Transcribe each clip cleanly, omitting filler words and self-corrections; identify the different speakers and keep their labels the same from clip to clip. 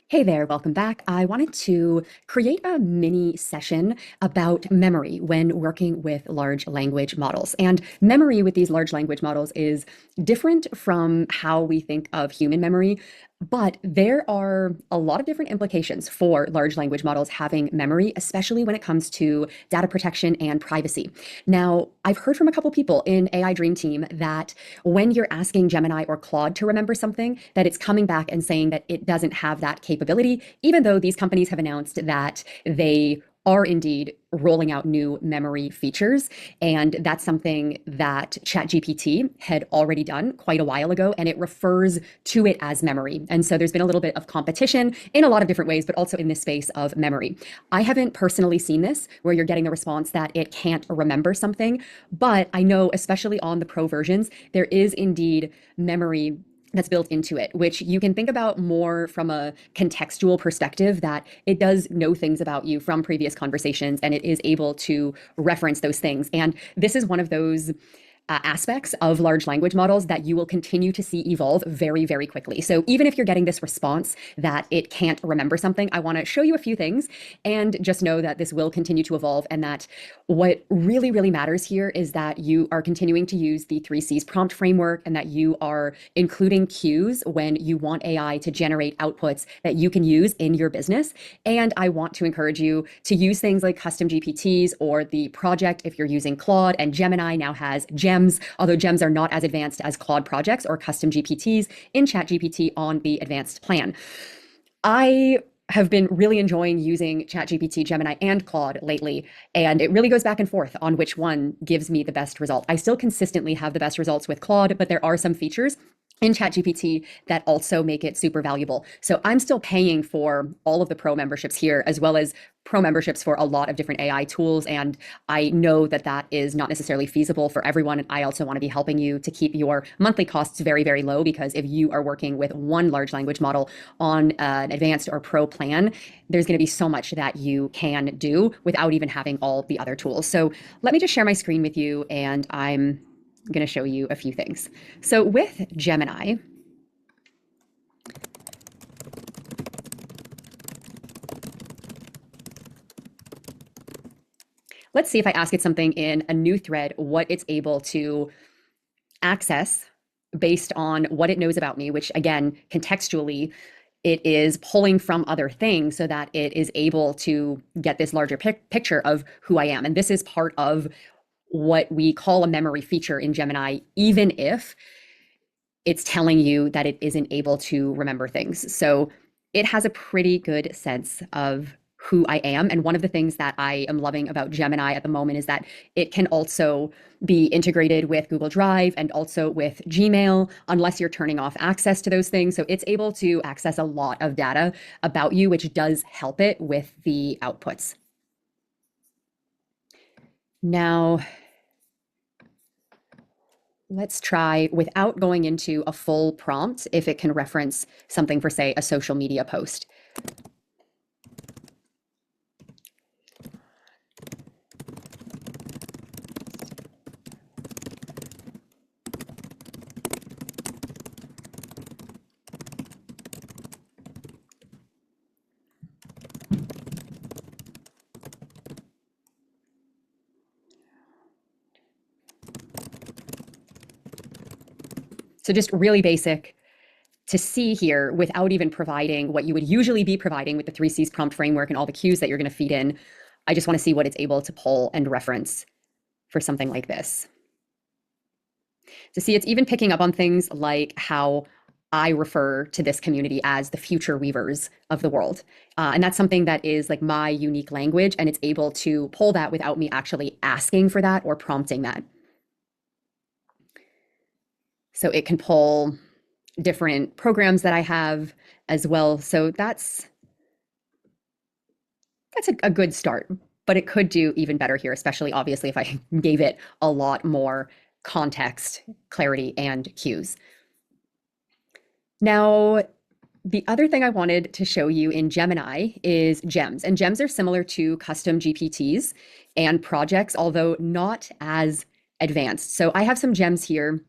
Speaker 1: Hey there, welcome back. I wanted to create a mini session about memory when working with large language models. And memory with these large language models is different from how we think of human memory, but there are a lot of different implications for large language models having memory, especially when it comes to data protection and privacy. Now, I've heard from a couple people in AI Dream Team that when you're asking Gemini or Claude to remember something, that it's coming back and saying that it doesn't have that capability, even though these companies have announced that they are indeed rolling out new memory features. And that's something that ChatGPT had already done quite a while ago, and it refers to it as memory. And so there's been a little bit of competition in a lot of different ways, but also in this space of memory. I haven't personally seen this where you're getting the response that it can't remember something, but I know, especially on the pro versions, there is indeed memory that's built into it, which you can think about more from a contextual perspective, that it does know things about you from previous conversations and it is able to reference those things. And this is one of those aspects of large language models that you will continue to see evolve very, very quickly. So even if you're getting this response that it can't remember something, I want to show you a few things and just know that this will continue to evolve, and that what really, really matters here is that you are continuing to use the 3Cs prompt framework and that you are including cues when you want AI to generate outputs that you can use in your business. And I want to encourage you to use things like custom GPTs or the project if you're using Claude, and Gemini now has gems, although gems are not as advanced as Claude projects or custom GPTs in ChatGPT on the advanced plan. I have been really enjoying using ChatGPT, Gemini, and Claude lately, and it really goes back and forth on which one gives me the best result. I still consistently have the best results with Claude, but there are some features in ChatGPT that also make it super valuable. So I'm still paying for all of the pro memberships here, as well as pro memberships for a lot of different AI tools. And I know that that is not necessarily feasible for everyone. And I also want to be helping you to keep your monthly costs very, very low, because if you are working with one large language model on an advanced or pro plan, there's going to be so much that you can do without even having all the other tools. So let me just share my screen with you, and I'm going to show you a few things. So with Gemini, let's see if I ask it something in a new thread, what it's able to access based on what it knows about me, which again, contextually, it is pulling from other things so that it is able to get this larger picture of who I am. And this is part of what we call a memory feature in Gemini, even if it's telling you that it isn't able to remember things. So it has a pretty good sense of who I am. And one of the things that I am loving about Gemini at the moment is that it can also be integrated with Google Drive and also with Gmail, unless you're turning off access to those things. So it's able to access a lot of data about you, which does help it with the outputs. Now, let's try, without going into a full prompt, if it can reference something for, say, a social media post. So just really basic to see here without even providing what you would usually be providing with the 3Cs prompt framework and all the cues that you're going to feed in. I just want to see what it's able to pull and reference for something like this. To see, it's even picking up on things like how I refer to this community as the future weavers of the world. And that's something that is like my unique language, and it's able to pull that without me actually asking for that or prompting that. So it can pull different programs that I have as well. So that's a good start, but it could do even better here, especially obviously if I gave it a lot more context, clarity, and cues. Now, the other thing I wanted to show you in Gemini is gems. And gems are similar to custom GPTs and projects, although not as advanced. So I have some gems here,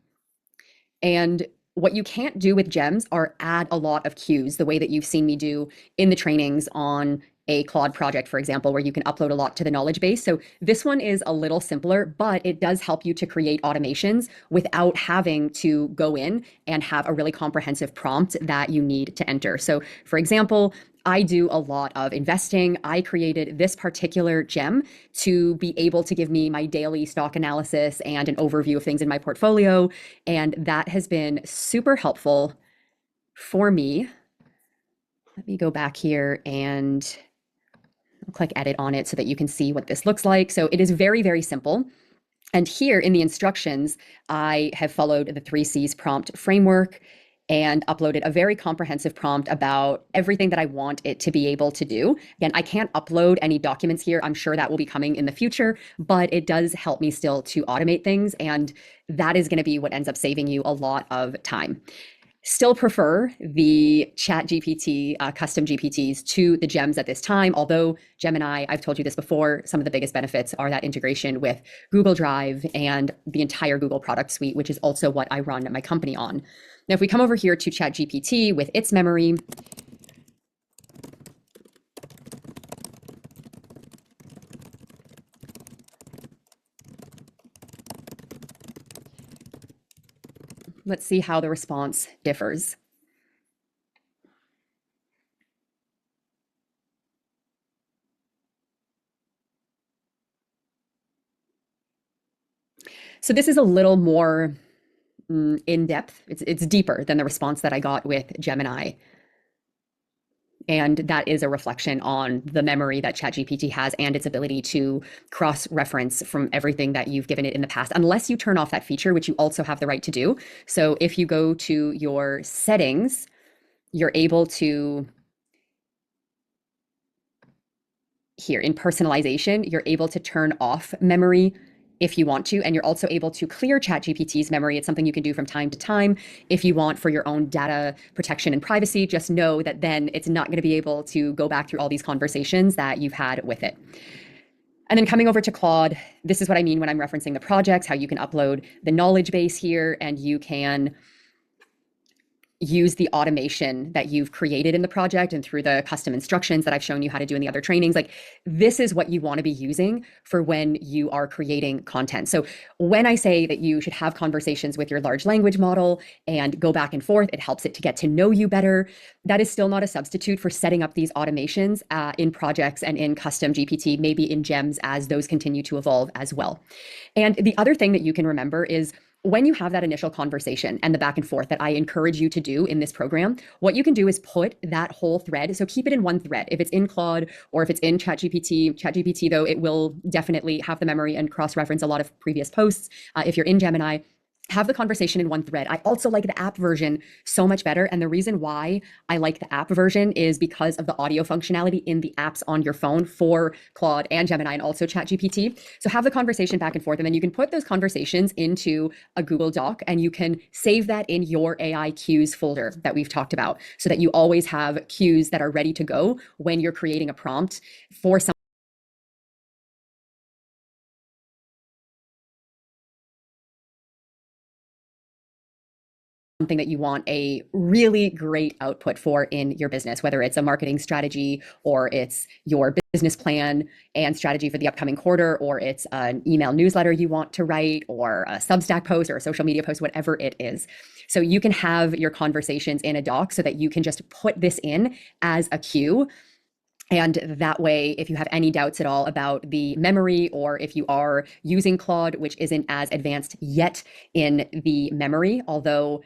Speaker 1: and what you can't do with gems are add a lot of cues the way that you've seen me do in the trainings on a Claude project, for example, where you can upload a lot to the knowledge base. So this one is a little simpler, but it does help you to create automations without having to go in and have a really comprehensive prompt that you need to enter. So for example, I do a lot of investing. I created this particular gem to be able to give me my daily stock analysis and an overview of things in my portfolio. And that has been super helpful for me. Let me go back here and click edit on it so that you can see what this looks like. So it is very, very simple. And here in the instructions, I have followed the 3Cs prompt framework and uploaded a very comprehensive prompt about everything that I want it to be able to do. Again, I can't upload any documents here. I'm sure that will be coming in the future, but it does help me still to automate things. And that is going to be what ends up saving you a lot of time. Still prefer the Chat GPT custom GPTs to the gems at this time. Although Gemini, I've told you this before, some of the biggest benefits are that integration with Google Drive and the entire Google product suite, which is also what I run my company on. Now, if we come over here to Chat GPT with its memory, let's see how the response differs. So this is a little more in depth. It's deeper than the response that I got with Gemini. And that is a reflection on the memory that ChatGPT has and its ability to cross-reference from everything that you've given it in the past, unless you turn off that feature, which you also have the right to do. So if you go to your settings, you're able to, here in personalization, you're able to turn off memory if you want to, and you're also able to clear ChatGPT's memory. It's something you can do from time to time if you want for your own data protection and privacy. Just know that then it's not going to be able to go back through all these conversations that you've had with it. And then coming over to Claude, this is what I mean when I'm referencing the projects, how you can upload the knowledge base here and you can use the automation that you've created in the project and through the custom instructions that I've shown you how to do in the other trainings. Like, this is what you want to be using for when you are creating content. So when I say that you should have conversations with your large language model and go back and forth, it helps it to get to know you better. That is still not a substitute for setting up these automations in projects and in custom GPT, maybe in gems as those continue to evolve as well. And the other thing that you can remember is when you have that initial conversation and the back and forth that I encourage you to do in this program, what you can do is put that whole thread. So keep it in one thread. If it's in Claude or if it's in ChatGPT, though, it will definitely have the memory and cross-reference a lot of previous posts. If you're in Gemini, have the conversation in one thread. I also like the app version so much better. And the reason why I like the app version is because of the audio functionality in the apps on your phone for Claude and Gemini and also ChatGPT. So have the conversation back and forth, and then you can put those conversations into a Google Doc and you can save that in your AI cues folder that we've talked about so that you always have cues that are ready to go when you're creating a prompt for something that you want a really great output for in your business, whether it's a marketing strategy or it's your business plan and strategy for the upcoming quarter, or it's an email newsletter you want to write, or a Substack post or a social media post, whatever it is. So you can have your conversations in a doc so that you can just put this in as a cue. And that way, if you have any doubts at all about the memory, or if you are using Claude, which isn't as advanced yet in the memory, although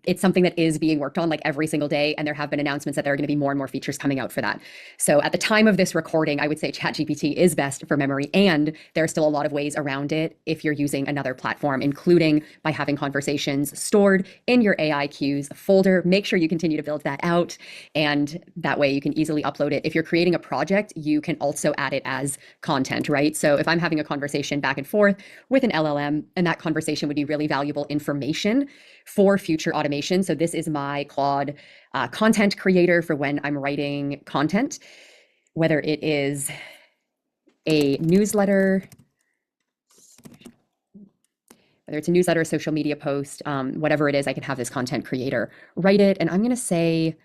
Speaker 1: it's something that is being worked on like every single day. And there have been announcements that there are going to be more and more features coming out for that. So at the time of this recording, I would say ChatGPT is best for memory. And there are still a lot of ways around it if you're using another platform, including by having conversations stored in your AI cues folder. Make sure you continue to build that out. And that way you can easily upload it. If you're creating a project, you can also add it as content, right? So if I'm having a conversation back and forth with an LLM, and that conversation would be really valuable information for future automation. So this is my Claude content creator for when I'm writing content, whether it is a newsletter. whether it's a newsletter, a social media post, whatever it is, I can have this content creator write it. And I'm going to say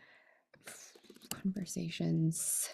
Speaker 1: conversations.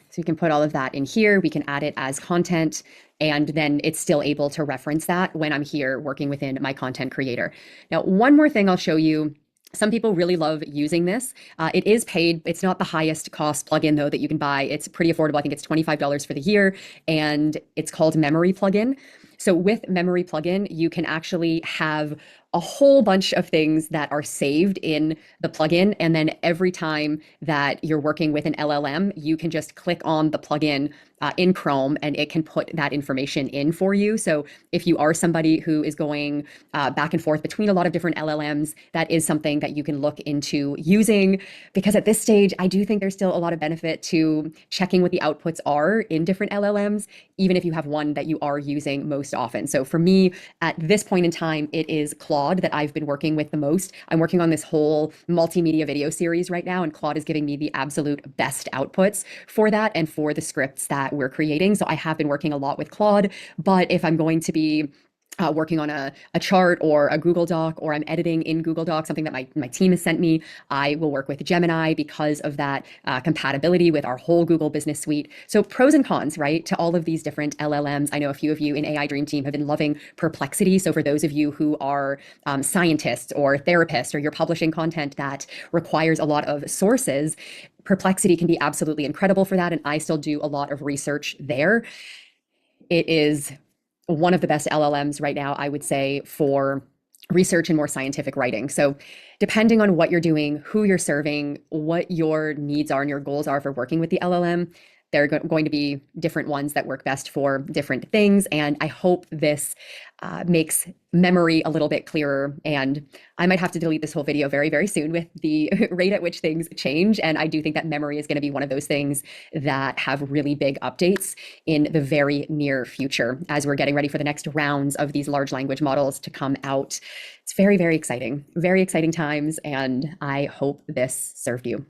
Speaker 1: So we can put all of that in here. We can add it as content, and then it's still able to reference that when I'm here working within my content creator. Now, one more thing I'll show you. Some people really love using this. It is paid. It's not the highest cost plugin though that you can buy. It's pretty affordable. I think it's $25 for the year, and it's called Memory Plugin. So with Memory Plugin, you can actually have a whole bunch of things that are saved in the plugin. And then every time that you're working with an LLM, you can just click on the plugin in Chrome and it can put that information in for you. So if you are somebody who is going back and forth between a lot of different LLMs, that is something that you can look into using, because at this stage, I do think there's still a lot of benefit to checking what the outputs are in different LLMs, even if you have one that you are using most often. So for me, at this point in time, it is Claude that I've been working with the most. I'm working on this whole multimedia video series right now, and Claude is giving me the absolute best outputs for that and for the scripts that we're creating. So I have been working a lot with Claude, but if I'm going to be working on a chart or a Google Doc, or I'm editing in Google Doc, something that my team has sent me, I will work with Gemini because of that compatibility with our whole Google Business Suite. So pros and cons, right, to all of these different LLMs. I know a few of you in AI Dream Team have been loving Perplexity. So for those of you who are scientists or therapists, or you're publishing content that requires a lot of sources, Perplexity can be absolutely incredible for that. And I still do a lot of research there. It is one of the best LLMs right now, I would say, for research and more scientific writing. So depending on what you're doing, who you're serving, what your needs are and your goals are for working with the LLM, there are going to be different ones that work best for different things. And I hope this makes memory a little bit clearer. And I might have to delete this whole video very, very soon with the rate at which things change. And I do think that memory is going to be one of those things that have really big updates in the very near future as we're getting ready for the next rounds of these large language models to come out. It's very, very exciting times. And I hope this served you.